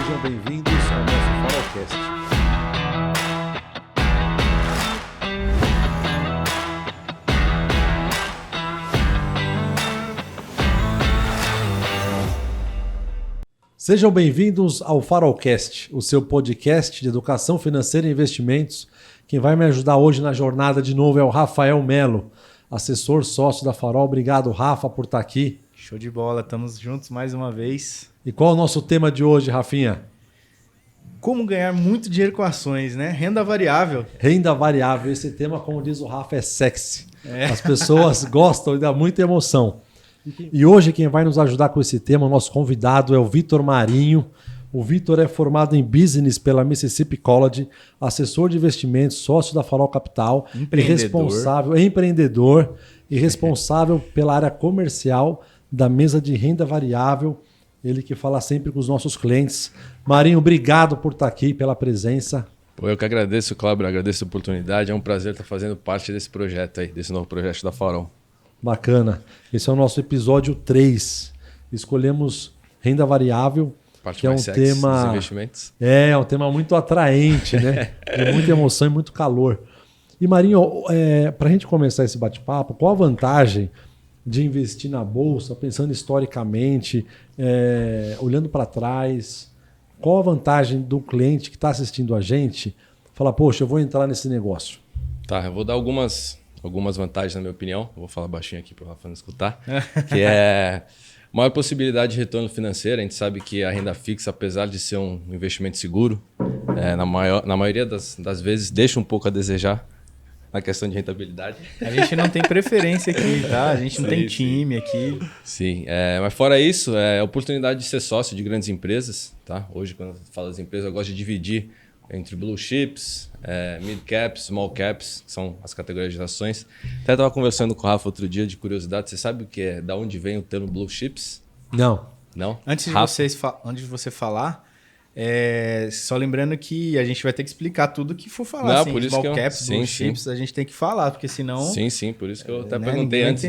Sejam bem-vindos ao nosso Farolcast. Sejam bem-vindos ao Farolcast, o seu podcast de educação financeira e investimentos. Quem vai me ajudar hoje na jornada de novo é o Rafael Melo, assessor sócio da Farol. Obrigado, Rafa, por estar aqui. Show de bola, estamos juntos mais uma vez. E qual é o nosso tema de hoje, Rafinha? Como ganhar muito dinheiro com ações, né? Renda variável. Renda variável. Esse tema, como diz o Rafa, é sexy. As pessoas gostam e dá muita emoção. E hoje quem vai nos ajudar com esse tema, o nosso convidado é o Vitor Marinho. O Vitor é formado em Business pela Mississippi College, assessor de investimentos, sócio da Farol Capital, empreendedor e responsável pela área comercial da mesa de renda variável. Ele que fala sempre com os nossos clientes. Marinho, obrigado por estar aqui, pela presença. Eu que agradeço, Cláudio, agradeço a oportunidade. É um prazer estar fazendo parte desse projeto aí, desse novo projeto da Farol. Bacana. Esse é o nosso episódio 3. Escolhemos renda variável, parte que é um tema dos investimentos. É um tema muito atraente, né? De muita emoção e muito calor. E Marinho, para a gente começar esse bate-papo, qual a vantagem de investir na bolsa, pensando historicamente, olhando para trás? Qual a vantagem do cliente que está assistindo a gente falar, poxa, eu vou entrar nesse negócio? Tá, eu vou dar algumas vantagens na minha opinião. Eu vou falar baixinho aqui para o Rafa não escutar. Que é maior possibilidade de retorno financeiro. A gente sabe que a renda fixa, apesar de ser um investimento seguro, na maioria das vezes deixa um pouco a desejar na questão de rentabilidade. A gente não tem preferência aqui, tá? A gente não tem time aqui. Sim, mas fora isso, é a oportunidade de ser sócio de grandes empresas. Tá? Hoje, quando eu falo das empresas, eu gosto de dividir entre blue chips, mid caps, small caps, que são as categorias de ações. Até estava conversando com o Rafa outro dia de curiosidade. Você sabe o que é? Da onde vem o termo blue chips? Não. Não? Antes de você falar, só lembrando que a gente vai ter que explicar tudo que for falar. Não, assim, por isso small que caps, blue chips, a gente tem que falar, porque senão... Sim, por isso que eu até perguntei antes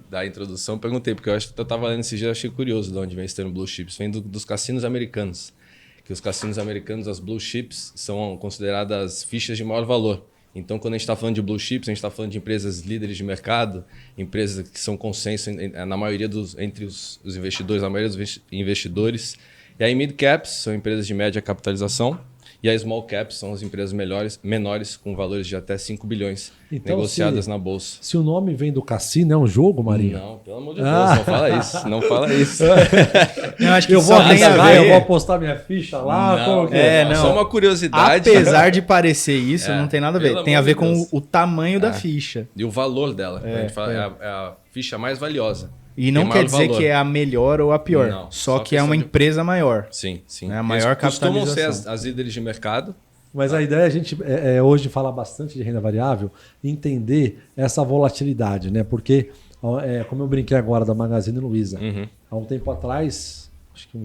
da introdução. Perguntei, porque eu acho que eu estava lendo esse dia, eu achei curioso de onde vem esse termo blue chips. Vem dos cassinos americanos. Que os cassinos americanos, as blue chips, são consideradas fichas de maior valor. Então, quando a gente está falando de blue chips, a gente está falando de empresas líderes de mercado, empresas que são consenso na maioria entre os investidores, na maioria dos investidores. E aí, mid caps são empresas de média capitalização. E as small caps são as empresas menores com valores de até 5 bilhões negociadas na bolsa. Se o nome vem do cassino, é um jogo, Marinho? Não, pelo amor de Deus, não fala isso. Não fala isso. Eu acho que eu vou apostar minha ficha lá. Não. Só uma curiosidade. Apesar de parecer isso, não tem nada a ver. Tem a ver com o tamanho da ficha. E o valor dela. A gente fala, é a ficha mais valiosa. E não quer dizer que é a melhor ou a pior. Não, só que é uma empresa maior. Sim. É a maior capitalização. Costumam ser as líderes de mercado. Mas a ideia é a gente hoje falar bastante de renda variável e entender essa volatilidade, né? Porque, como eu brinquei agora da Magazine Luiza, há um tempo atrás, acho que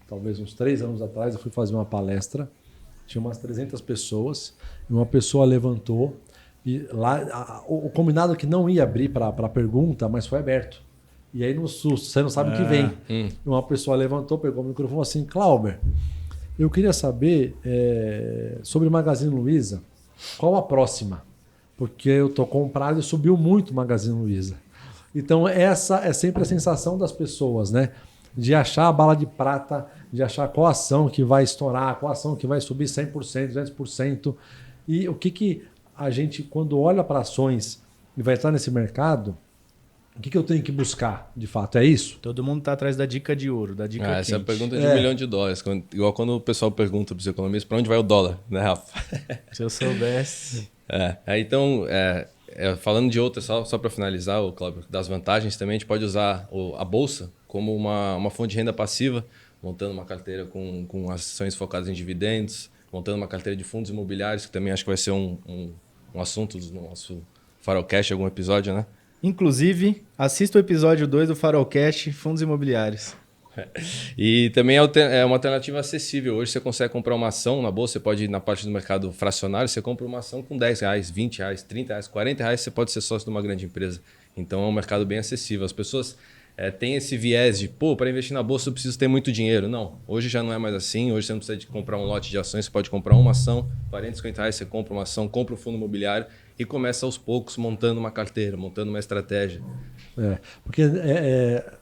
talvez uns 3 anos atrás, eu fui fazer uma palestra, tinha umas 300 pessoas, e uma pessoa levantou, e lá o combinado que não ia abrir para pergunta, mas foi aberto. E aí no susto, você não sabe o que vem. Uma pessoa levantou, pegou o microfone e falou assim, Clauber, eu queria saber sobre Magazine Luiza, qual a próxima? Porque eu estou comprado e subiu muito Magazine Luiza. Então essa é sempre a sensação das pessoas, né? De achar a bala de prata, de achar qual ação que vai estourar, qual ação que vai subir 100%, 200%. E o que a gente, quando olha para ações e vai estar nesse mercado, o que eu tenho que buscar, de fato? É isso? Todo mundo está atrás da dica de ouro, da dica quente. Essa é a pergunta de $1 milhão. Igual quando o pessoal pergunta para os economistas para onde vai o dólar, né, Rafa? Se eu soubesse. Então, falando de outras, só para finalizar, Cláudio, das vantagens também, a gente pode usar a bolsa como uma fonte de renda passiva, montando uma carteira com ações focadas em dividendos, montando uma carteira de fundos imobiliários, que também acho que vai ser um assunto do nosso Farolcast, algum episódio, né? Inclusive, assista o episódio 2 do Farolcast, Fundos Imobiliários. E também é uma alternativa acessível. Hoje você consegue comprar uma ação na bolsa, você pode ir na parte do mercado fracionário, você compra uma ação com R$10, R$20, R$30, R$40, você pode ser sócio de uma grande empresa. Então é um mercado bem acessível. As pessoas tem esse viés de, para investir na bolsa eu preciso ter muito dinheiro. Não, hoje já não é mais assim. Hoje você não precisa de comprar um lote de ações, você pode comprar uma ação, R$40, R$50 você compra uma ação, compra um fundo imobiliário e começa aos poucos montando uma carteira, montando uma estratégia. Porque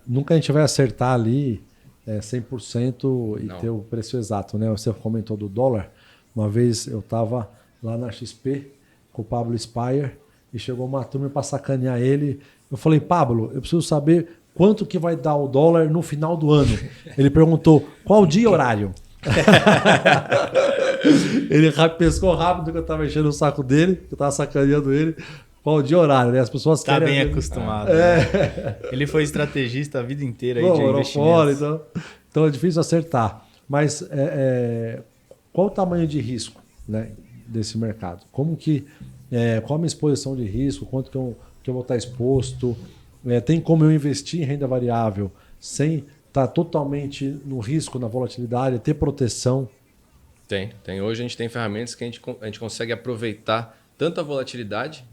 nunca a gente vai acertar ali 100% e ter o preço exato, né? Você comentou do dólar. Uma vez eu estava lá na XP com o Pablo Spire e chegou uma turma para sacanear ele. Eu falei, Pablo, eu preciso saber quanto que vai dar o dólar no final do ano. Ele perguntou, qual dia e horário? Ele pescou rápido que eu estava enchendo o saco dele, que eu estava sacaneando ele. Qual dia e horário, né? As pessoas querem... Tá bem acostumado. Né? Ele foi estrategista a vida inteira aí de investimentos. Então é difícil acertar. Mas qual o tamanho de risco, né, desse mercado? Qual a minha exposição de risco? Quanto que eu vou estar exposto? Tem como eu investir em renda variável sem estar totalmente no risco, na volatilidade, ter proteção? Tem. Hoje a gente tem ferramentas que a gente consegue aproveitar tanto a volatilidade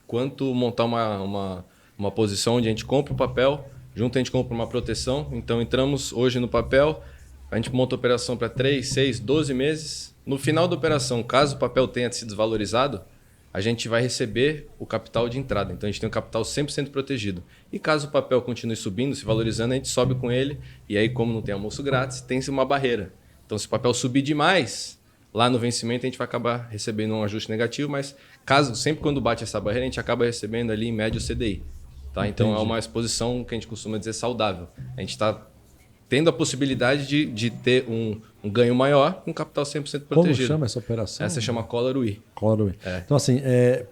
quanto montar uma posição onde a gente compra o papel, junto a gente compra uma proteção. Então entramos hoje no papel, a gente monta a operação para 3, 6, 12 meses. No final da operação, caso o papel tenha se desvalorizado, a gente vai receber o capital de entrada. Então a gente tem um capital 100% protegido. E caso o papel continue subindo, se valorizando, a gente sobe com ele. E aí, como não tem almoço grátis, tem uma barreira. Então se o papel subir demais, lá no vencimento a gente vai acabar recebendo um ajuste negativo, mas sempre quando bate essa barreira, a gente acaba recebendo ali em média o CDI. Tá? Então é uma exposição que a gente costuma dizer saudável. A gente está tendo a possibilidade de ter um ganho maior com capital 100% protegido. Como chama essa operação? Essa chama Collar UI. Então assim,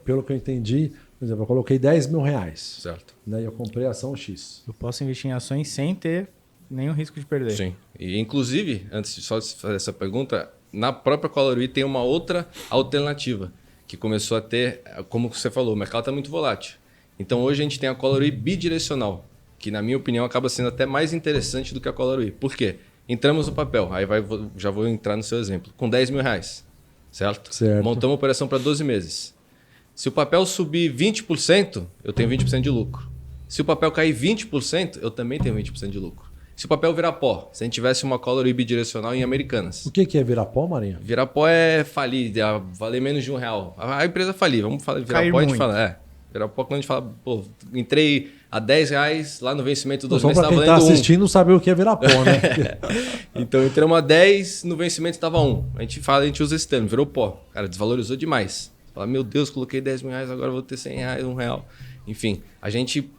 pelo que eu entendi, por exemplo, eu coloquei R$10 mil. Certo. Né, e eu comprei a ação X. Eu posso investir em ações sem ter nenhum risco de perder. Sim. E inclusive, antes de só fazer essa pergunta, na própria Collar UI tem uma outra alternativa que começou a ter, como você falou, o mercado está muito volátil. Então hoje a gente tem a Collar UI bidirecional, que na minha opinião acaba sendo até mais interessante do que a Collar UI. Por quê? Entramos no papel, aí já vou entrar no seu exemplo, com R$10 mil, certo? Montamos uma operação para 12 meses. Se o papel subir 20%, eu tenho 20% de lucro. Se o papel cair 20%, eu também tenho 20% de lucro. Se o papel virar pó, se a gente tivesse uma Collar UI bidirecional em Americanas. O que é virar pó, Marinho? Virar pó é falir, valer menos de R$1. A empresa falir, vamos falar virar Cair pó, muito. a gente fala, virar pó quando a gente fala, entrei a R$10, lá no vencimento dos 2 meses estava valendo 1. Só para quem está assistindo saber o que é virar pó, né? Então entramos a 10, no vencimento estava 1. A gente usa esse termo, virou pó. Cara, desvalorizou demais. Fala, meu Deus, coloquei R$10 mil, agora vou ter R$100, R$1. Enfim, a gente,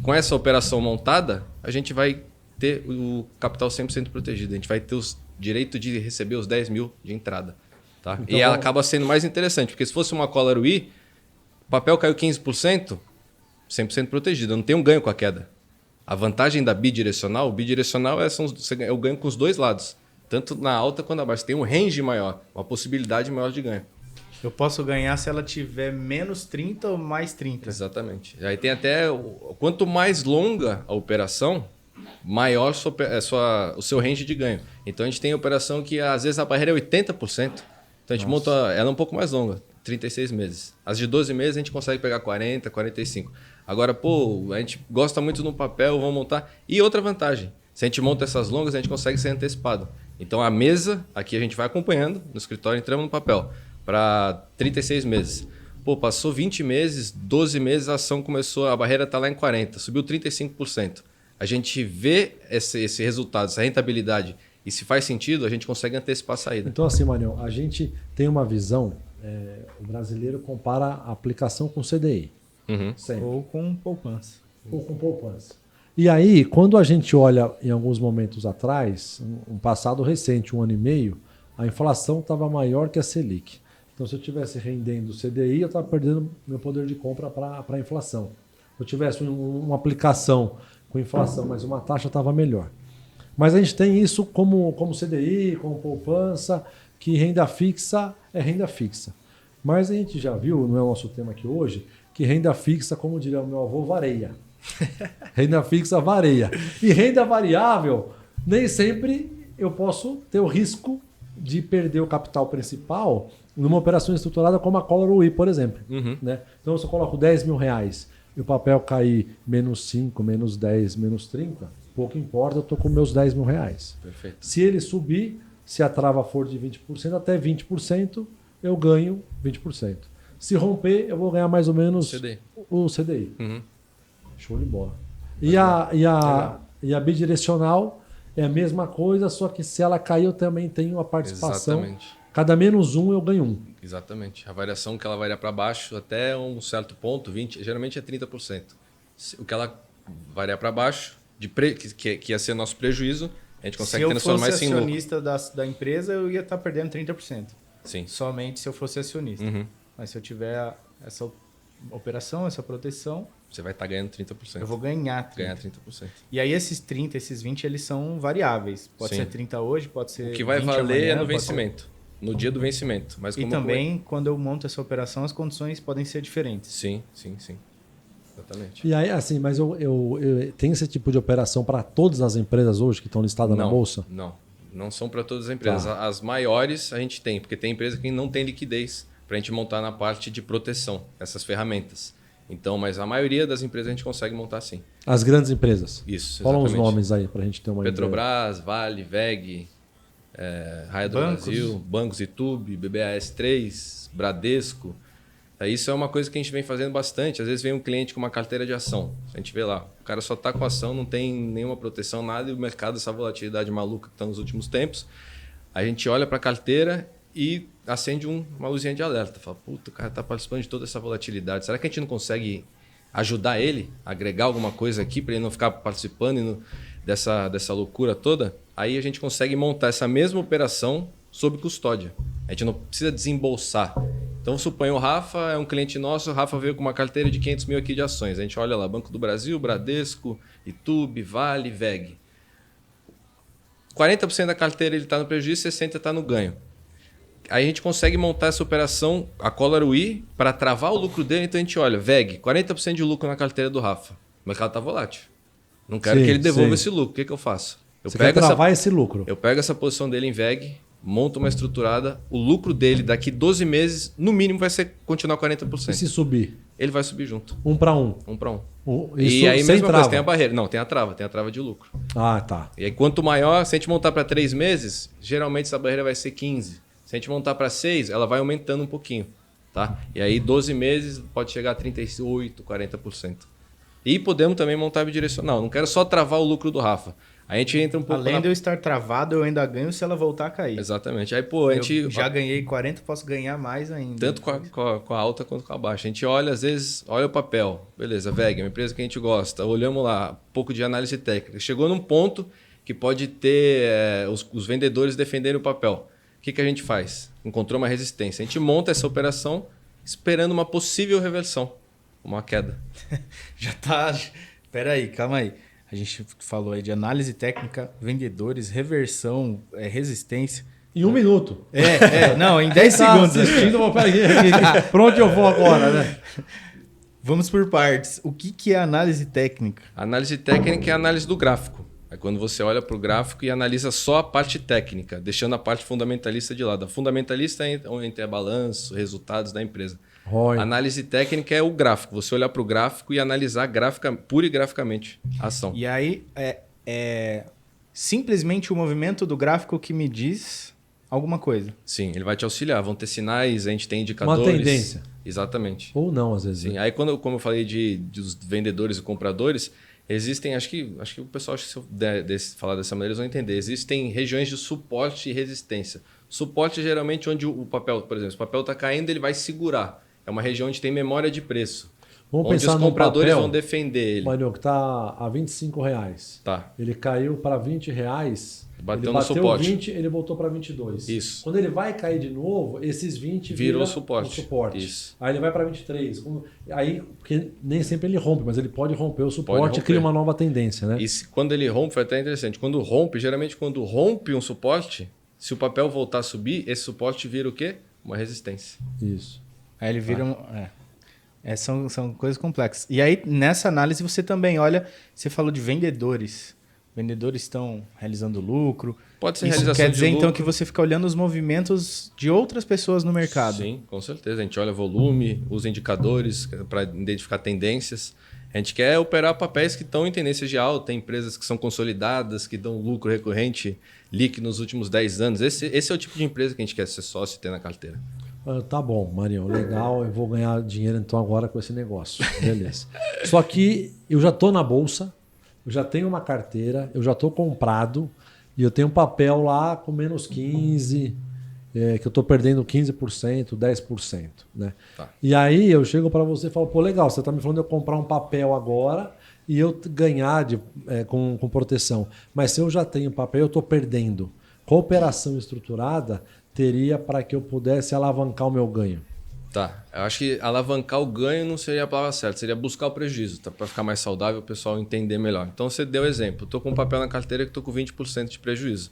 com essa operação montada, a gente vai ter o capital 100% protegido. A gente vai ter o direito de receber os 10 mil de entrada. Tá? Então, e ela acaba sendo mais interessante, porque se fosse uma Collar UI, o papel caiu 15%, 100% protegido. Eu não tenho um ganho com a queda. A vantagem da bidirecional, o bidirecional é o ganho com os dois lados. Tanto na alta quanto na baixa. Tem um range maior, uma possibilidade maior de ganho. Eu posso ganhar se ela tiver menos 30 ou mais 30. Exatamente. Aí tem até... Quanto mais longa a operação, maior o seu range de ganho. Então a gente tem operação que às vezes a barreira é 80%. Então a gente monta ela um pouco mais longa, 36 meses. As de 12 meses a gente consegue pegar 40, 45. Agora, a gente gosta muito no papel, vamos montar. E outra vantagem, se a gente monta essas longas, a gente consegue ser antecipado. Então a mesa, aqui a gente vai acompanhando, no escritório entramos no papel, para 36 meses. Passou 20 meses, 12 meses, a ação começou, a barreira está lá em 40, subiu 35%. A gente vê esse resultado, essa rentabilidade, e se faz sentido, a gente consegue antecipar a saída. Então assim, Marião, a gente tem uma visão, o brasileiro compara a aplicação com CDI. Ou com poupança. E aí, quando a gente olha em alguns momentos atrás, um passado recente, 1 ano e meio, a inflação estava maior que a Selic. Então, se eu estivesse rendendo o CDI, eu estava perdendo meu poder de compra para a inflação. Se eu tivesse uma aplicação com inflação, mas uma taxa estava melhor. Mas a gente tem isso como CDI, como poupança, que renda fixa é renda fixa. Mas a gente já viu, não é o nosso tema aqui hoje, que renda fixa, como diria o meu avô, vareia. Renda fixa vareia. E renda variável, nem sempre eu posso ter o risco de perder o capital principal numa operação estruturada como a Collar UI, por exemplo. Né? Então, se eu coloco R$10 mil, e o papel cair menos 5, menos 10, menos 30, pouco importa, eu estou com meus 10 mil reais. Perfeito. Se ele subir, se a trava for de 20%, até 20%, eu ganho 20%. Se romper, eu vou ganhar mais ou menos o CDI. Uhum. Show de bola. E a bidirecional é a mesma coisa, só que se ela cair, eu também tenho a participação. Exatamente. Cada menos um, eu ganho 1. Exatamente. A variação que ela varia para baixo até um certo ponto, 20%, geralmente é 30%. O que ela variar para baixo, que ia ser nosso prejuízo, a gente consegue transformar isso em lucro. Se eu fosse acionista da empresa, eu ia estar perdendo 30%. Sim. Somente se eu fosse acionista. Uhum. Mas se eu tiver essa operação, essa proteção, você vai estar ganhando 30%. eu vou ganhar 30%. Ganhar 30%. E aí esses 30%, esses 20%, eles são variáveis. Pode ser 30% hoje, pode ser 20% O que vai valer amanhã, é no vencimento. No dia do vencimento. Mas e também, quando eu monto essa operação, as condições podem ser diferentes. Sim. Exatamente. E aí, assim, mas eu tenho esse tipo de operação para todas as empresas hoje que estão listadas na Bolsa? Não são para todas as empresas. Tá. As maiores a gente tem, porque tem empresa que não tem liquidez para a gente montar na parte de proteção, essas ferramentas. Então, mas a maioria das empresas a gente consegue montar sim. As grandes empresas? Isso, exatamente. Falam os nomes aí para a gente ter uma Petrobras, ideia. Vale, VEG, Raia do Brasil, Bancos Itube, BBAS3, Bradesco. Isso é uma coisa que a gente vem fazendo bastante. Às vezes vem um cliente com uma carteira de ação. A gente vê lá, o cara só está com ação, não tem nenhuma proteção, nada, e o mercado, essa volatilidade maluca que está nos últimos tempos. A gente olha para a carteira e acende uma luzinha de alerta. Fala, puta, o cara está participando de toda essa volatilidade. Será que a gente não consegue ajudar ele, agregar alguma coisa aqui para ele não ficar participando dessa loucura toda? Aí a gente consegue montar essa mesma operação sob custódia. A gente não precisa desembolsar. Então, suponha o Rafa, é um cliente nosso, o Rafa veio com uma carteira de 500 mil aqui de ações. A gente olha lá, Banco do Brasil, Bradesco, Itube, Vale, VEG. 40% da carteira ele está no prejuízo, 60% está no ganho. Aí a gente consegue montar essa operação, a Collar UI, para travar o lucro dele. Então a gente olha, VEG, 40% de lucro na carteira do Rafa. O mercado está volátil. Não quero que ele devolva esse lucro. O que eu faço? Você quer travar esse lucro. Eu pego essa posição dele em VEG, monto uma estruturada, o lucro dele daqui 12 meses, no mínimo, vai ser continuar 40%. E se subir? Ele vai subir junto. 1 para 1. 1 para 1. Isso e aí, sem mesma trava. coisa, tem a barreira. Não, tem a trava de lucro. Ah, tá. E aí, quanto maior, se a gente montar para 3 meses, geralmente essa barreira vai ser 15. Se a gente montar para 6, ela vai aumentando um pouquinho. Tá? E aí, 12 meses, pode chegar a 38%, 40%. E podemos também montar bidirecional. Não quero só travar o lucro do Rafa. A gente entra um pouco. Além de eu estar travado, eu ainda ganho se ela voltar a cair. Exatamente. Aí, pô, a gente. Eu já ganhei 40, posso ganhar mais ainda. Tanto com a alta quanto com a baixa. A gente olha, às vezes, olha o papel. Beleza, VEG, é uma empresa que a gente gosta. Olhamos lá, um pouco de análise técnica. Chegou num ponto que pode ter os vendedores defenderem o papel. O que a gente faz? Encontrou uma resistência. A gente monta essa operação esperando uma possível reversão, uma queda. Já tá. Espera aí, calma aí. A gente falou aí de análise técnica, vendedores, reversão, resistência. Em 1 minuto. Não, em 10 segundos. Assistindo, pra onde eu vou agora, né? Vamos por partes. O que é análise técnica? A análise técnica é a análise do gráfico. É quando você olha para o gráfico e analisa só a parte técnica, deixando a parte fundamentalista de lado. A fundamentalista é entre balanço, resultados da empresa. A análise técnica é o gráfico. Você olhar para o gráfico e analisar pura e graficamente a ação. E aí é simplesmente o movimento do gráfico que me diz alguma coisa. Sim, ele vai te auxiliar. Vão ter sinais, a gente tem indicadores. Uma tendência. Exatamente. Ou não, às vezes. Sim. Aí, como eu falei dos vendedores e compradores, existem, acho que o pessoal, se eu falar dessa maneira, eles vão entender. Existem regiões de suporte e resistência. Suporte é geralmente onde o papel, por exemplo, se o papel está caindo, ele vai segurar. É uma região onde tem memória de preço. Vamos onde pensar os compradores papel, vão defender ele. Mário, que está a R$25. Tá. Ele caiu para R$20. Bateu no suporte. 20, ele voltou para 22. Isso. Quando ele vai cair de novo, esses 20 viram o suporte. Isso. Aí ele vai para 23. Aí, porque nem sempre ele rompe, mas ele pode romper o suporte e cria uma nova tendência, né? E quando ele rompe, foi até interessante. Geralmente quando rompe um suporte, se o papel voltar a subir, esse suporte vira o quê? Uma resistência. Isso. Aí ele vira são coisas complexas. E aí, nessa análise, você também olha... Você falou de vendedores. vendedores estão realizando lucro. Pode ser Isso realização quer dizer, de lucro. então, que você fica olhando os movimentos de outras pessoas no mercado. Sim, com certeza. A gente olha volume, usa indicadores para identificar tendências. A gente quer operar papéis que estão em tendência de alta, tem empresas que são consolidadas, que dão lucro recorrente líquido nos últimos 10 anos. Esse é o tipo de empresa que a gente quer ser sócio e ter na carteira. Tá bom, Marinho, legal, eu vou ganhar dinheiro então agora com esse negócio. Beleza. Só que eu já estou na bolsa, eu já tenho uma carteira, eu já estou comprado e eu tenho um papel lá com menos 15%, que eu estou perdendo 15%, 10%. Né? Tá. E aí eu chego para você e falo, pô, legal, você está me falando de eu comprar um papel agora e eu ganhar com proteção. Mas se eu já tenho papel, eu estou perdendo. Cooperação estruturada teria para que eu pudesse alavancar o meu ganho. Tá, eu acho que alavancar o ganho não seria a palavra certa, seria buscar o prejuízo, tá? Para ficar mais saudável o pessoal entender melhor. Então você deu exemplo, estou com um papel na carteira que estou com 20% de prejuízo.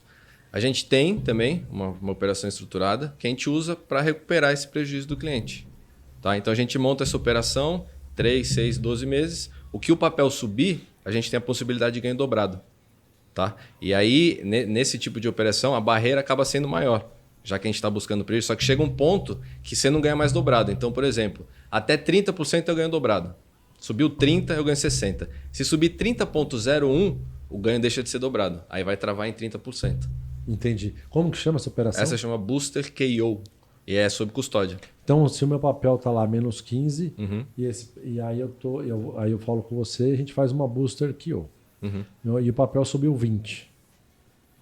A gente tem também uma operação estruturada que a gente usa para recuperar esse prejuízo do cliente. Tá? Então a gente monta essa operação 3, 6, 12 meses. O que o papel subir, a gente tem a possibilidade de ganho dobrado. Tá? E aí, nesse tipo de operação, a barreira acaba sendo maior, já que a gente está buscando prejuízo. Só que chega um ponto que você não ganha mais dobrado. Então, por exemplo, até 30% eu ganho dobrado. Subiu 30%, eu ganho 60%. Se subir 30,01%, o ganho deixa de ser dobrado. Aí vai travar em 30%. Entendi. Como que chama essa operação? Essa chama Booster KO e é sob custódia. Então, se o meu papel está lá menos 15, e aí aí eu falo com você, a gente faz uma Booster KO. E o papel subiu 20.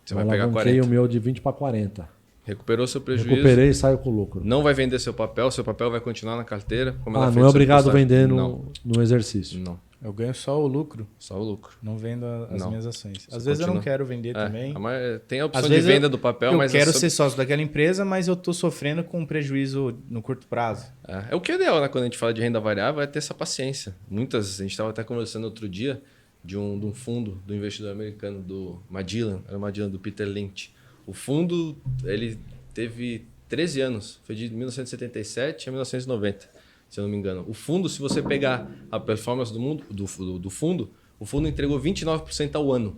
Você vai pegar 40. O meu de 20 para 40. Recuperou seu prejuízo. Recuperei e saio com lucro. Não vai vender seu papel vai continuar na carteira. Como não é obrigado a vender no exercício. Não. Eu ganho só o lucro. Só o lucro. Não vendo as minhas ações. Você Às vezes eu continua. não quero vender também. Mas tem a opção Às de vezes venda do papel, eu mas quero ser sócio daquela empresa, mas eu estou sofrendo com um prejuízo no curto prazo. É o que é ideal, né? Quando a gente fala de renda variável, é ter essa paciência. A gente estava até conversando outro dia de um fundo do investidor americano, do Magellan, era o Magellan, do Peter Lynch. O fundo, ele teve 13 anos, foi de 1977 a 1990, se eu não me engano. O fundo, se você pegar a performance do fundo, o fundo entregou 29% ao ano,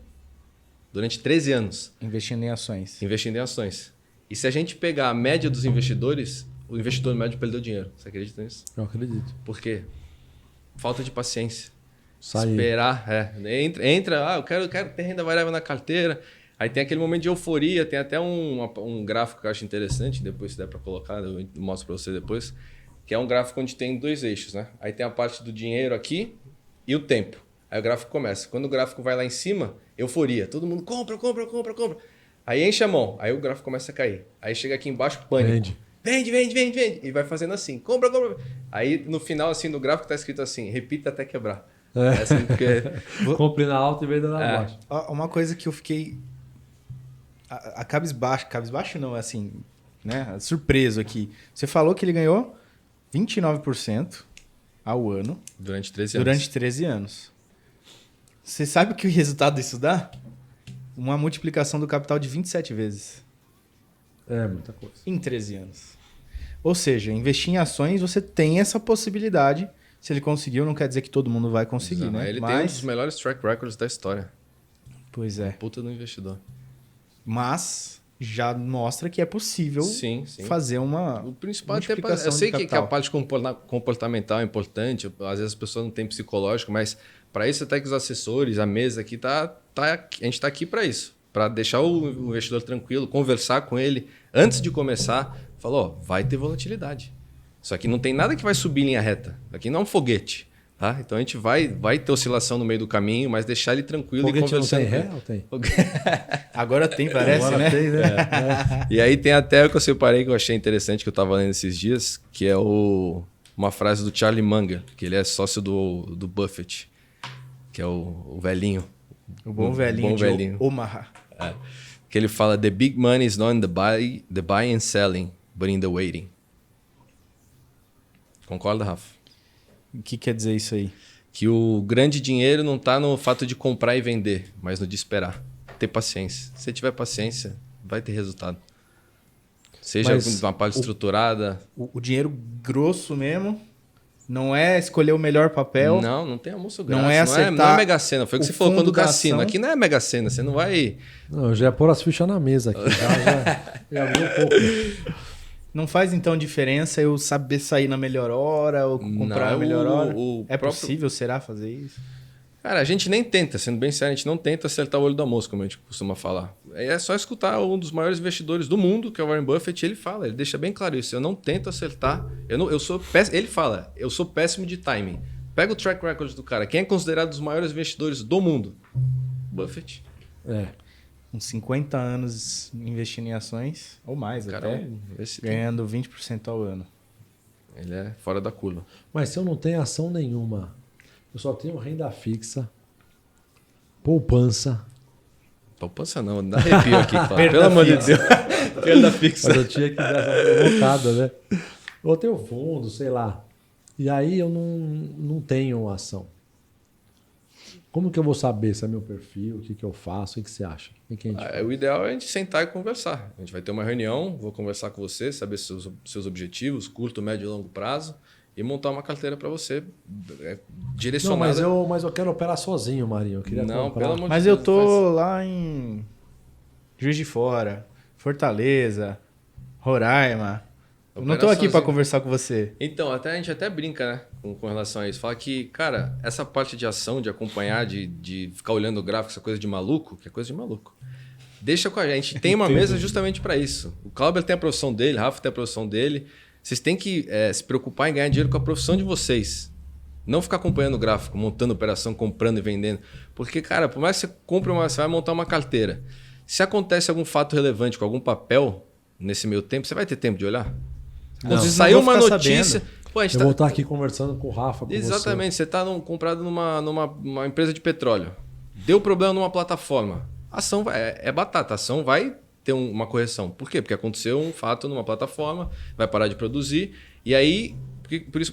durante 13 anos. Investindo em ações. Investindo em ações. E se a gente pegar a média dos investidores, o investidor médio perdeu dinheiro. Você acredita nisso? Eu acredito. Por quê? Falta de paciência. Sair. Esperar. Entra, eu quero ter renda variável na carteira. Aí tem aquele momento de euforia, tem até um gráfico que eu acho interessante, depois se der para colocar, eu mostro para você depois, que é um gráfico onde tem 2 eixos, né? Aí tem a parte do dinheiro aqui e o tempo. Aí o gráfico começa. Quando o gráfico vai lá em cima, euforia. Todo mundo compra. Aí enche a mão, aí o gráfico começa a cair. Aí chega aqui embaixo, pânico. Vende. E vai fazendo assim, compra. Aí no final assim do gráfico tá escrito assim, repita até quebrar. Assim, porque... Compre na alta e venda na baixa. Uma coisa que eu fiquei a cabisbaixo não, assim, né? Surpreso aqui. Você falou que ele ganhou 29% ao ano. Durante 13 anos. Você sabe o que o resultado disso dá? Uma multiplicação do capital de 27 vezes. É, muita coisa. Em 13 anos. Ou seja, investir em ações, você tem essa possibilidade. Se ele conseguiu, não quer dizer que todo mundo vai conseguir, Exato. né? Ele tem um dos melhores track records da história. Pois é. Puta do investidor. Mas já mostra que é possível fazer uma o principal até eu sei que a parte comportamental é importante, às vezes as pessoas não têm psicológico, mas para isso até que os assessores, a mesa aqui a gente está aqui para isso, para deixar o investidor tranquilo, conversar com ele antes de começar, falou, vai ter volatilidade. Só que não tem nada que vai subir em linha reta. Aqui não é um foguete. Tá? Então a gente vai ter oscilação no meio do caminho, mas deixar ele tranquilo foguete e conversando. Não tem ré ou tem? Agora tem, parece, agora né? Tem, né? E aí tem até o que eu separei que eu achei interessante, que eu estava lendo esses dias, que é uma frase do Charlie Munger, que ele é sócio do Buffett, que é o velhinho. O bom velhinho de Omaha. Que ele fala, the big money is not in the buy and selling, but in the waiting. Concorda, Rafa? O que quer dizer isso aí? Que o grande dinheiro não está no fato de comprar e vender, mas no de esperar. Ter paciência. Se tiver paciência, vai ter resultado. Seja uma parte estruturada. O dinheiro grosso mesmo Não é escolher o melhor papel. Não tem almoço grátis. Não é acertar. Não é Mega Sena. Foi o que você falou quando o cassino. ação. Aqui não é Mega Sena. Você não vai... Não, eu já ia pôr as fichas na mesa aqui. Já vi um pouco. Não faz, então, diferença eu saber sair na melhor hora ou comprar na melhor hora? Possível, será, fazer isso? Cara, a gente nem tenta, sendo bem sério, a gente não tenta acertar o olho da mosca, como a gente costuma falar. É só escutar um dos maiores investidores do mundo, que é o Warren Buffett, ele fala, ele deixa bem claro isso. Eu não tento acertar, ele fala, eu sou péssimo de timing. Pega o track record do cara. Quem é considerado um dos maiores investidores do mundo? Buffett. Com 50 anos investindo em ações, ou mais até, ganhando 20% ao ano. Ele é fora da curva. Mas se eu não tenho ação nenhuma, eu só tenho renda fixa, poupança. Poupança não, dá arrepio aqui, Cláudio. Pelo amor de Deus. Renda fixa. Mas eu tinha que dar essa provocada, né? Eu tenho fundo, sei lá. E aí eu não tenho ação. Como que eu vou saber se é meu perfil, o que eu faço, o que você acha? O ideal é a gente sentar e conversar. A gente vai ter uma reunião, vou conversar com você, saber seus objetivos, curto, médio e longo prazo, e montar uma carteira para você direcionada. Não, mas eu quero operar sozinho, Marinho. Eu queria não, comprar. pelo amor de Mas Deus, eu tô lá em Juiz de Fora, Fortaleza, Roraima. Eu não tô aqui para conversar com você. Então, a gente até brinca, né, com relação a isso. Fala que, cara, essa parte de ação, de acompanhar, de ficar olhando o gráfico, essa coisa de maluco, que é coisa de maluco. Deixa com a gente. Tem uma mesa justamente para isso. O Cláudio tem a profissão dele, o Rafa tem a profissão dele. Vocês têm que se preocupar em ganhar dinheiro com a profissão de vocês. Não ficar acompanhando o gráfico, montando operação, comprando e vendendo. Porque, cara, por mais que você compre você vai montar uma carteira. Se acontece algum fato relevante com algum papel nesse meio tempo, você vai ter tempo de olhar? Não, saiu uma notícia... Pô, eu vou estar aqui conversando com o Rafa, com exatamente, você está comprado numa empresa de petróleo. Deu problema numa plataforma. A ação é batata, a ação vai ter uma correção. Por quê? Porque aconteceu um fato numa plataforma, vai parar de produzir. E aí,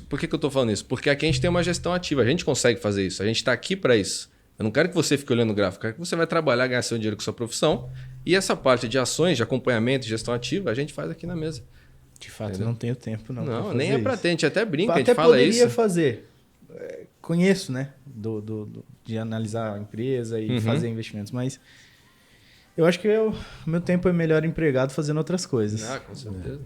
por que eu estou falando isso? Porque aqui a gente tem uma gestão ativa, a gente consegue fazer isso, a gente está aqui para isso. Eu não quero que você fique olhando o gráfico, eu quero que você vai trabalhar, ganhar seu dinheiro com sua profissão. E essa parte de ações, de acompanhamento, de gestão ativa, a gente faz aqui na mesa. De fato, eu não tenho tempo não. Não, nem é pra ter, a gente até brinca, até a gente fala isso. Poderia fazer. Conheço, né? De analisar a empresa e fazer investimentos, mas eu acho que o meu tempo é melhor empregado fazendo outras coisas. Ah, com certeza.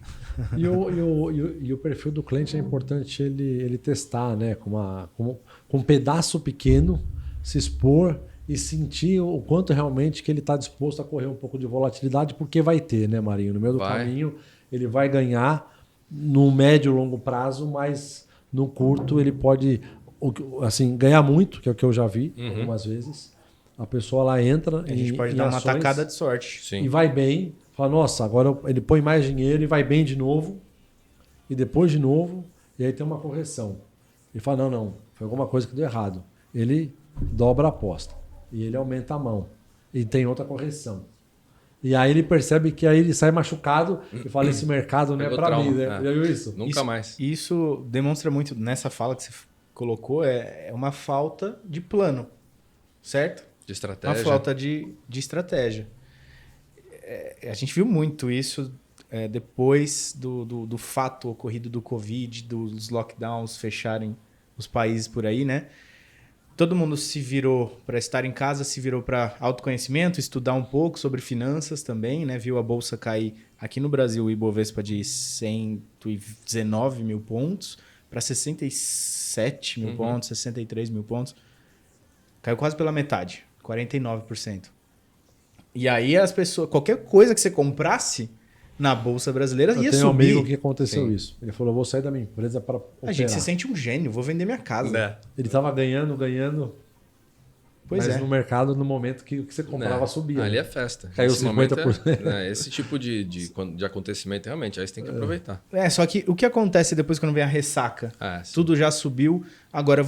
E o perfil do cliente é importante ele testar, né? Com um pedaço pequeno, se expor e sentir o quanto realmente que ele está disposto a correr um pouco de volatilidade, porque vai ter, né, Marinho? No meio do caminho, ele vai ganhar no médio e longo prazo, mas no curto ele pode assim, ganhar muito, que é o que eu já vi algumas vezes. A pessoa lá entra a gente pode dar uma tacada de sorte. Sim. E vai bem, fala, nossa, agora ele põe mais dinheiro e vai bem de novo, e depois de novo, e aí tem uma correção. Ele fala, não, foi alguma coisa que deu errado. Ele dobra a aposta, e ele aumenta a mão, e tem outra correção. E aí ele percebe que aí ele sai machucado e fala, esse mercado não é para mim, né? Já viu isso? Nunca mais. Isso demonstra muito, nessa fala que você colocou, é uma falta de plano, certo? De estratégia. Uma falta de estratégia. A gente viu muito isso depois do fato ocorrido do Covid, dos lockdowns fecharem os países por aí, né? Todo mundo se virou para estar em casa, se virou para autoconhecimento, estudar um pouco sobre finanças também, né? Viu a bolsa cair aqui no Brasil, o Ibovespa de 119 mil pontos para 67 mil pontos, 63 mil pontos. Caiu quase pela metade, 49%. E aí as pessoas, qualquer coisa que você comprasse na bolsa brasileira ia subir. Eu tenho um amigo que aconteceu isso. Ele falou, vou sair da minha empresa para operar. Gente, você sente um gênio, vou vender minha casa. Ele estava ganhando, pois mas no mercado, no momento que você comprava, subia. Ali é festa. Caiu 50%. Esse tipo de acontecimento, realmente, aí você tem que aproveitar. Só que o que acontece depois quando vem a ressaca? Tudo já subiu, agora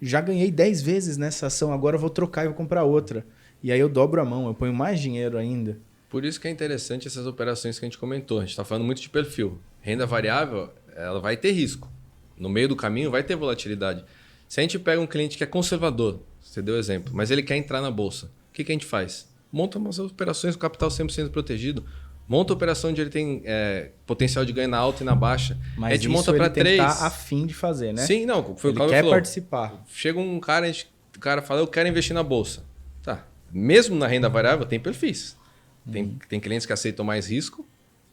já ganhei 10 vezes nessa ação, agora eu vou trocar e vou comprar outra. E aí eu dobro a mão, eu ponho mais dinheiro ainda. Por isso que é interessante essas operações que a gente comentou. A gente está falando muito de perfil. Renda variável, ela vai ter risco. No meio do caminho vai ter volatilidade. Se a gente pega um cliente que é conservador, você deu exemplo, mas ele quer entrar na bolsa, o que a gente faz? Monta umas operações com capital 100% protegido, Monta a operação onde ele tem potencial de ganho na alta e na baixa. Mas a gente monta para 3. Ele tem que estar afim de fazer, né? Sim, não. Foi ele o que quer falou. participar. Chega um cara, o cara fala, eu quero investir na bolsa. Tá. Mesmo na renda variável, tem perfis. Tem clientes que aceitam mais risco,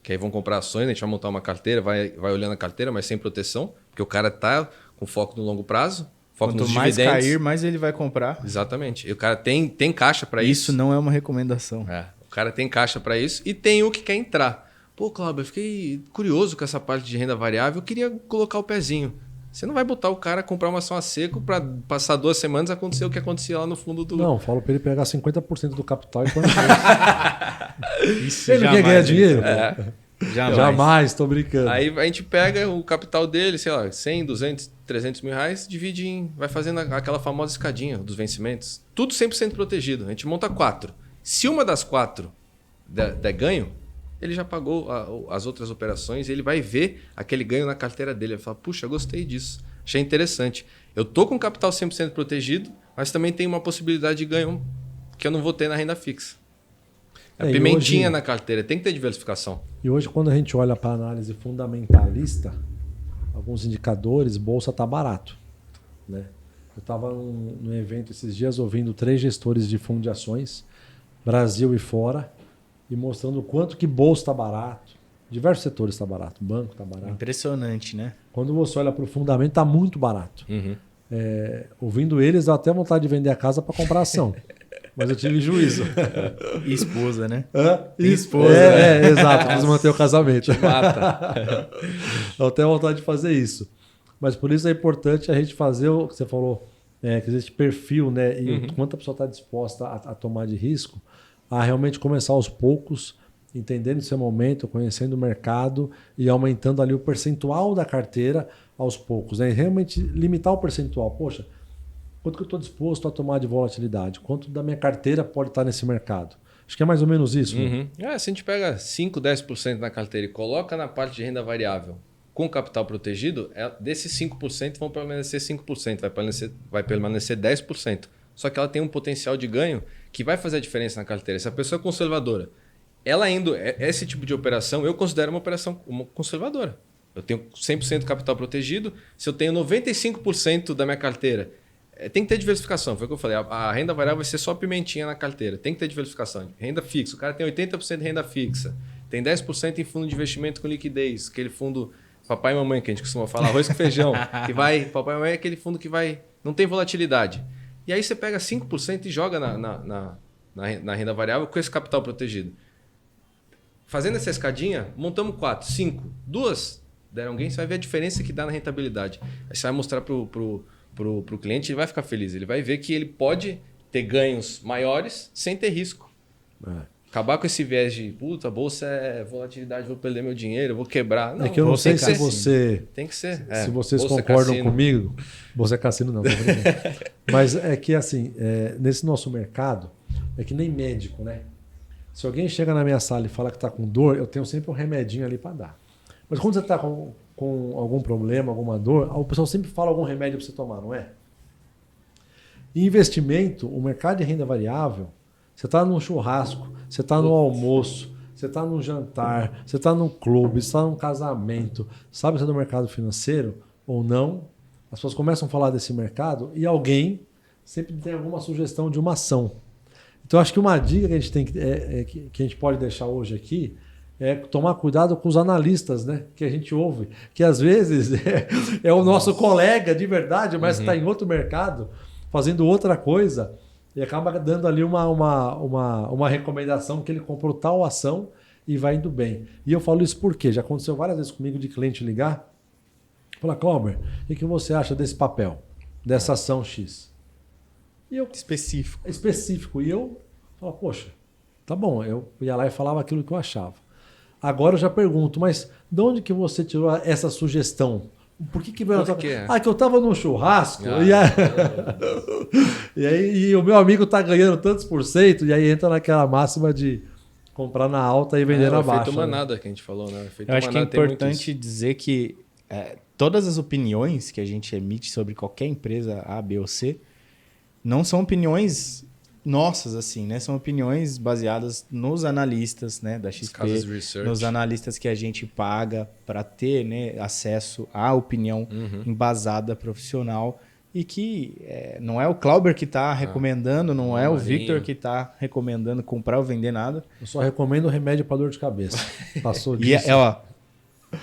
que aí vão comprar ações, a gente vai montar uma carteira, vai olhando a carteira, mas sem proteção, porque o cara tá com foco no longo prazo, foco nos dividendos. Quanto mais cair, mais ele vai comprar. Exatamente. E o cara tem caixa para isso. Isso não é uma recomendação. O cara tem caixa para isso e tem o que quer entrar. Pô, Cláudio, eu fiquei curioso com essa parte de renda variável, eu queria colocar o pezinho. Você não vai botar o cara a comprar uma ação a seco para passar 2 semanas acontecer o que acontecia lá no fundo do... Não, falo para ele pegar 50% do capital e pôr Isso ele não quer ganhar dinheiro? Jamais, tô brincando. Aí a gente pega o capital dele, sei lá, 100, 200, 300 mil reais, divide vai fazendo aquela famosa escadinha dos vencimentos. Tudo 100% protegido. A gente monta 4. Se uma das 4 der ganho, ele já pagou as outras operações e ele vai ver aquele ganho na carteira dele. Ele fala, puxa, gostei disso, achei interessante. Eu tô com capital 100% protegido, mas também tem uma possibilidade de ganho que eu não vou ter na renda fixa. A pimentinha hoje, na carteira, tem que ter diversificação. E hoje, quando a gente olha para a análise fundamentalista, alguns indicadores, bolsa está barato. Né? Eu estava num evento esses dias ouvindo 3 gestores de fundo de ações, Brasil e fora, e mostrando o quanto que bolsa está barato. Diversos setores está barato, banco está barato. Impressionante, né? Quando você olha para o fundamento, está muito barato. Ouvindo eles, dá até vontade de vender a casa para comprar ação. Mas eu tive juízo. E esposa, né? Esposa. Exato. Preciso manter o casamento. Mata. Eu tenho vontade de fazer isso. Mas por isso é importante a gente fazer o que você falou, que existe perfil, né? E o quanto a pessoa está disposta a tomar de risco, a realmente começar aos poucos, entendendo o seu momento, conhecendo o mercado e aumentando ali o percentual da carteira aos poucos. Né? E realmente limitar o percentual. Poxa, quanto que eu estou disposto a tomar de volatilidade? Quanto da minha carteira pode estar nesse mercado? Acho que é mais ou menos isso. Né? Se a gente pega 5%, 10% na carteira e coloca na parte de renda variável com capital protegido, desses 5% vão permanecer 5%, vai permanecer 10%. Só que ela tem um potencial de ganho que vai fazer a diferença na carteira. Se a pessoa é conservadora, ela indo, esse tipo de operação, eu considero uma operação conservadora. Eu tenho 100% capital protegido, se eu tenho 95% da minha carteira, tem que ter diversificação, foi o que eu falei. A renda variável vai ser só pimentinha na carteira. Tem que ter diversificação. Renda fixa. O cara tem 80% de renda fixa. Tem 10% em fundo de investimento com liquidez. Aquele fundo papai e mamãe, que a gente costuma falar, arroz com feijão. Que vai, papai e mamãe é aquele fundo que vai, não tem volatilidade. E aí você pega 5% e joga na renda variável com esse capital protegido. Fazendo essa escadinha, montamos 4, 5. 2 deram alguém, você vai ver a diferença que dá na rentabilidade. Aí você vai mostrar para o cliente, ele vai ficar feliz. Ele vai ver que ele pode ter ganhos maiores sem ter risco. Acabar com esse viés de, puta, a bolsa é volatilidade, vou perder meu dinheiro, vou quebrar. Não, é que eu não sei se você... Tem que ser. Se vocês concordam comigo... Bolsa é cassino não, tô brincando. Mas é que assim, nesse nosso mercado, é que nem médico, né? Se alguém chega na minha sala e fala que está com dor, eu tenho sempre um remedinho ali para dar. Mas quando você está com algum problema, alguma dor, o pessoal sempre fala algum remédio para você tomar, não é? Em investimento, o mercado de renda variável, você está num churrasco, você está no almoço, você está num jantar, você está num clube, você está num casamento, sabe se é do mercado financeiro ou não? As pessoas começam a falar desse mercado e alguém sempre tem alguma sugestão de uma ação. Então, acho que uma dica que a gente tem que a gente pode deixar hoje aqui é tomar cuidado com os analistas, né? Que a gente ouve, que às vezes é o nosso colega de verdade, mas está em outro mercado, fazendo outra coisa, e acaba dando ali uma recomendação que ele comprou tal ação e vai indo bem. E eu falo isso porque já aconteceu várias vezes comigo de cliente ligar, falar, Cláudio, o que você acha desse papel, dessa ação X? E eu, específico. E eu falo, poxa, tá bom. Eu ia lá e falava aquilo que eu achava. Agora eu já pergunto, mas de onde que você tirou essa sugestão? Por que veio que eu tava num churrasco e o meu amigo tá ganhando tantos %, e aí entra naquela máxima de comprar na alta e vender na baixa. Efeito manada que a gente falou, né? Eu acho que é importante dizer que todas as opiniões que a gente emite sobre qualquer empresa A, B ou C não são opiniões nossas, assim, né? São opiniões baseadas nos analistas, né, da XP, nos analistas que a gente paga para ter, né, acesso à opinião embasada profissional e que não é o Clauber que está recomendando, não é o Victor que está recomendando comprar ou vender nada. Eu só recomendo remédio para dor de cabeça. Passou disso. E ó,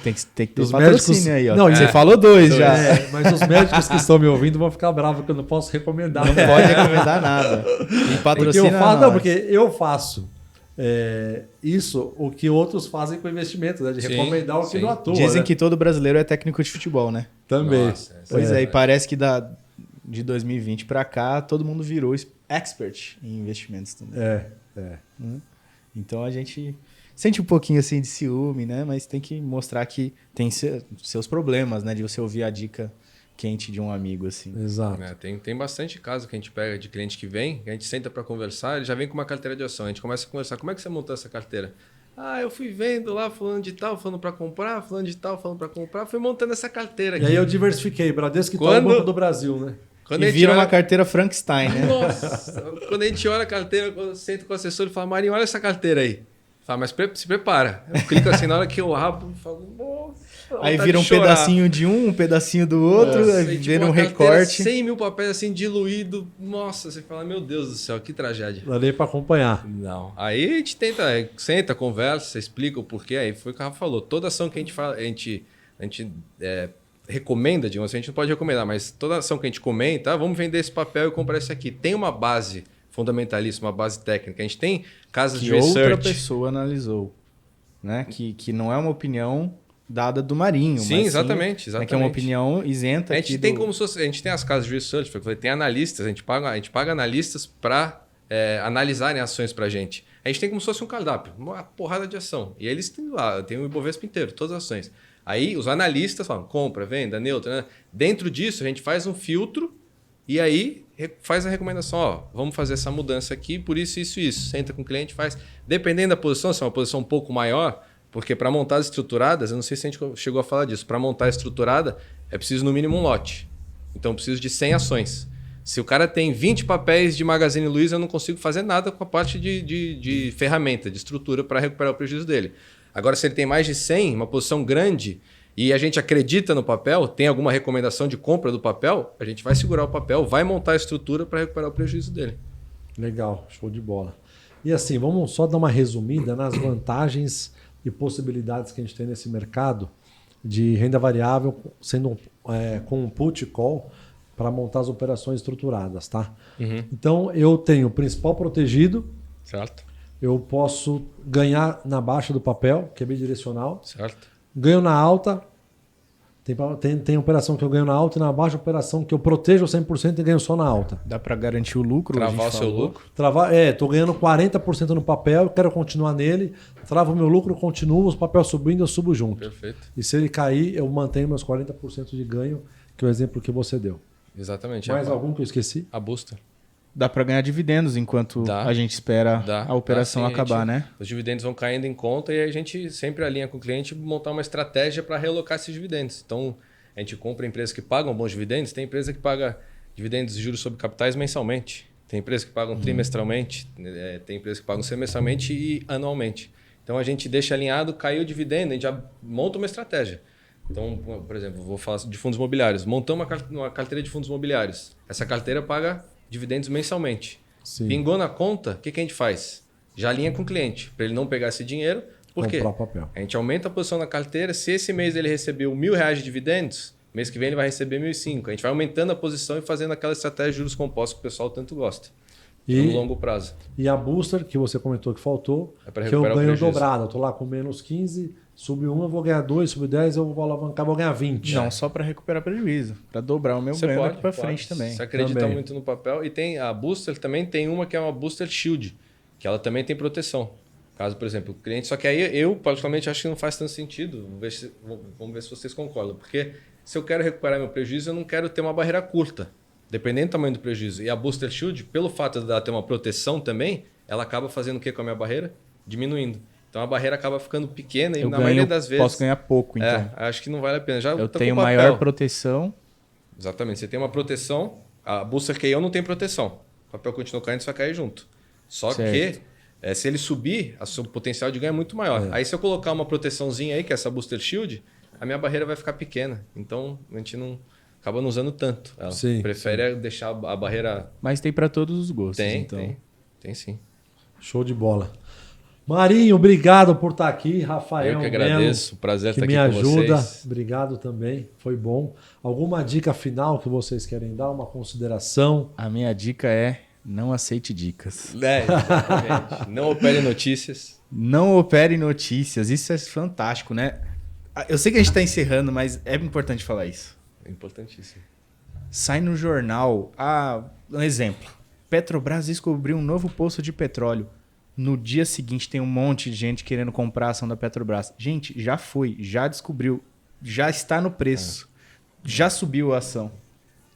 tem que ter os patrocínio médicos... aí, ó. Não, você falou 2 já. Mas os médicos que estão me ouvindo vão ficar bravos que eu não posso recomendar. Não pode recomendar nada. E patrocina porque eu faço isso, o que outros fazem com investimento, né? De recomendar o que não atua. Dizem né? que todo brasileiro é técnico de futebol, né? Também. Nossa, pois é, e parece que de 2020 para cá, todo mundo virou expert em investimentos também. Então a gente sente um pouquinho assim de ciúme, né? Mas tem que mostrar que tem seus problemas, né? De você ouvir a dica quente de um amigo, assim. Exato. Tem bastante caso que a gente pega de cliente que vem, que a gente senta para conversar, ele já vem com uma carteira de ação. A gente começa a conversar, como é que você montou essa carteira? Eu fui vendo lá, fulano de tal, falando para comprar, fulano de tal, falando para comprar, fui montando essa carteira aqui. E aí eu diversifiquei, Bradesco e tal, Banco do Brasil, né? E vira uma carteira Frankenstein, né? Nossa! Quando a gente olha a carteira, quando eu sento com o assessor e falo, Marinho, olha essa carteira aí. Fala, mas se prepara. Eu clico assim, na hora que eu abro, falo, nossa. Aí vira um pedacinho de um pedacinho do outro, aí vira um recorte. 100 mil papéis assim, diluído. Nossa, você fala, meu Deus do céu, que tragédia. Não dá para acompanhar. Não. Aí a gente senta, conversa, explica o porquê. Aí foi o que o Rafa falou. Toda ação que a gente recomenda, digamos assim, a gente não pode recomendar, mas toda ação que a gente comenta, vamos vender esse papel e comprar esse aqui. Tem uma base fundamentalista, uma base técnica. A gente tem casas de research. Outra pessoa analisou, né? Que não é uma opinião dada do Marinho. Sim, mas exatamente. Que é uma opinião isenta. A gente tem como se fosse, a gente tem as casas de research, tem analistas, a gente paga analistas para analisarem ações para a gente. A gente tem como se fosse um cardápio, uma porrada de ação. E eles têm lá, tem o Ibovespa inteiro, todas as ações. Aí os analistas falam, compra, venda, neutra, né? Dentro disso a gente faz um filtro e aí faz a recomendação, vamos fazer essa mudança aqui, por isso, isso, isso. Senta com o cliente, faz. Dependendo da posição, se é uma posição um pouco maior, porque para montar as estruturadas, eu não sei se a gente chegou a falar disso, para montar a estruturada é preciso no mínimo um lote. Então eu preciso de 100 ações. Se o cara tem 20 papéis de Magazine Luiza, eu não consigo fazer nada com a parte de ferramenta, de estrutura para recuperar o prejuízo dele. Agora, se ele tem mais de 100, uma posição grande, e a gente acredita no papel, tem alguma recomendação de compra do papel, a gente vai segurar o papel, vai montar a estrutura para recuperar o prejuízo dele. Legal, show de bola. E assim, vamos só dar uma resumida nas vantagens e possibilidades que a gente tem nesse mercado de renda variável, sendo com um put e call, para montar as operações estruturadas, tá? Uhum. Então, eu tenho o principal protegido. Certo. Eu posso ganhar na baixa do papel, que é bidirecional. Certo. Ganho na alta. Tem operação que eu ganho na alta e na baixa operação que eu protejo 100% e ganho só na alta. Dá para garantir o lucro? Travar o seu lucro? Estou ganhando 40% no papel, eu quero continuar nele. Travo o meu lucro, continuo, os papéis subindo, eu subo junto. Perfeito. E se ele cair, eu mantenho meus 40% de ganho, que é o exemplo que você deu. Exatamente. Mais algum que eu esqueci? A Booster. Dá para ganhar dividendos enquanto a gente espera a operação acabar, né? Os dividendos vão caindo em conta e a gente sempre alinha com o cliente montar uma estratégia para realocar esses dividendos. Então, a gente compra empresas que pagam bons dividendos. Tem empresa que paga dividendos de juros sobre capitais mensalmente. Tem empresas que pagam trimestralmente. Tem empresas que pagam semestralmente e anualmente. Então, a gente deixa alinhado, caiu o dividendo, a gente já monta uma estratégia. Então, por exemplo, vou falar de fundos imobiliários. Montamos uma carteira de fundos imobiliários. Essa carteira paga dividendos mensalmente. Sim. Pingou na conta, o que a gente faz? Já alinha com o cliente, para ele não pegar esse dinheiro. Por quê? Papel. A gente aumenta a posição na carteira. Se esse mês ele recebeu R$1.000 de dividendos, mês que vem ele vai receber 1.500. A gente vai aumentando a posição e fazendo aquela estratégia de juros compostos que o pessoal tanto gosta. No longo prazo. E a Booster, que você comentou que faltou, que eu ganho dobrado. Eu estou lá com menos 15, sube 1, eu vou ganhar 2, sube 10, eu vou alavancar, vou ganhar 20. Não, só para recuperar prejuízo. Para dobrar o meu ganho daqui para frente também. Você acredita muito no papel. E tem a Booster também tem uma que é uma Booster Shield, que ela também tem proteção. Caso, por exemplo, o cliente... Só que aí eu, particularmente, acho que não faz tanto sentido. Vamos ver se vocês concordam. Porque se eu quero recuperar meu prejuízo, eu não quero ter uma barreira curta. Dependendo do tamanho do prejuízo. E a Booster Shield, pelo fato de ela ter uma proteção também, ela acaba fazendo o que com a minha barreira? Diminuindo. Então a barreira acaba ficando pequena e na maioria das vezes... Posso ganhar pouco, então. Acho que não vale a pena. Já eu tenho maior proteção. Exatamente. Você tem uma proteção. A Booster KO não tem proteção. o papel continua caindo, você vai cair junto. Só Certo. que, se ele subir, o seu potencial de ganho é muito maior. Aí se eu colocar uma proteçãozinha aí, que é essa Booster Shield, a minha barreira vai ficar pequena. Então, a gente não acaba não usando tanto. Ela prefere deixar a barreira... Mas tem para todos os gostos, então. Tem sim. Show de bola. Marinho, obrigado por estar aqui. Rafael, eu que agradeço. O prazer que estar me aqui com ajuda. vocês. Obrigado também. Foi bom. Alguma dica final que vocês querem dar? Uma consideração? A minha dica é não aceite dicas. Exatamente. Não opere notícias. Não opere notícias. Isso é fantástico, né? Eu sei que a gente está encerrando, mas é importante falar isso. É importantíssimo. Sai no jornal. Um exemplo. Petrobras descobriu um novo poço de petróleo. No dia seguinte tem um monte de gente querendo comprar a ação da Petrobras. Gente, já foi, já descobriu, já está no preço, já subiu a ação.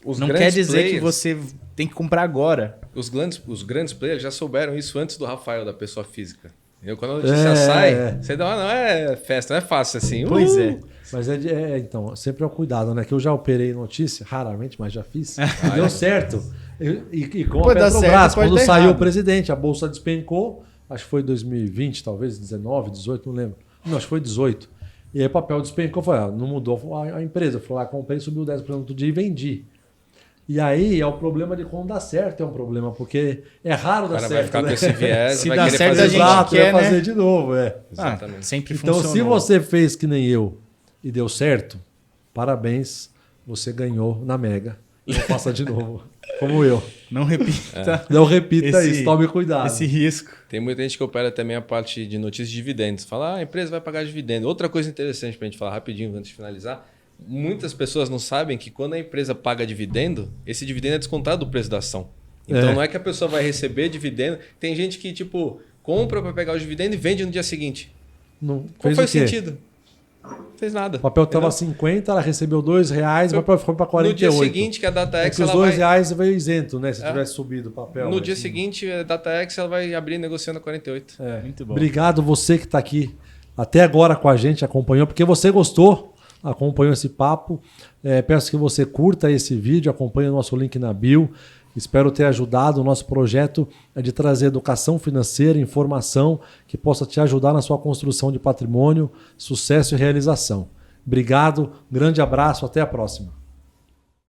Não quer dizer que você tem que comprar agora. Os grandes players já souberam isso antes do Rafael, da pessoa física. Quando a notícia sai, você dá não é festa, não é fácil assim. Pois é. Mas então, sempre é o cuidado, né? Que eu já operei notícia, raramente, mas já fiz. E deu certo. E com a Petrobras, quando saiu o presidente, a bolsa despencou. Acho que foi 2020, talvez, 19, 18, não lembro. Não, acho que foi 18. E aí o papel despencou, não mudou a empresa. Eu fui lá, comprei, subiu 10% no dia e vendi. E aí é o problema de quando dá certo, é um problema, porque é raro dar certo. Vai ficar com esse viés, se vai dá querer certo, fazer a gente quer, fazer né? de novo, Exatamente. Sempre então, funcionou. se você fez que nem eu e deu certo, parabéns, você ganhou na Mega. Não faça de novo, como eu. Não repita. Não repita isso, tome cuidado. Esse risco. Tem muita gente que opera também a parte de notícias de dividendos. Fala, a empresa vai pagar dividendo. Outra coisa interessante para a gente falar rapidinho antes de finalizar. Muitas pessoas não sabem que quando a empresa paga dividendo, esse dividendo é descontado do preço da ação. Então não é que a pessoa vai receber dividendo. Tem gente que compra para pegar o dividendo e vende no dia seguinte. Qual foi o sentido? Não fez nada. O papel estava 50, ela recebeu R$2, o papel foi para 48. No dia seguinte, que a DataX... os R$2 veio isento, né? Se tivesse subido o papel. No dia seguinte, a DataX ela vai abrir negociando a 48. Muito bom. Obrigado você que está aqui até agora com a gente, acompanhou, porque você gostou, acompanhou esse papo. Peço que você curta esse vídeo, acompanhe o nosso link na bio. Espero ter ajudado. O nosso projeto é de trazer educação financeira, informação que possa te ajudar na sua construção de patrimônio, sucesso e realização. Obrigado, grande abraço, até a próxima.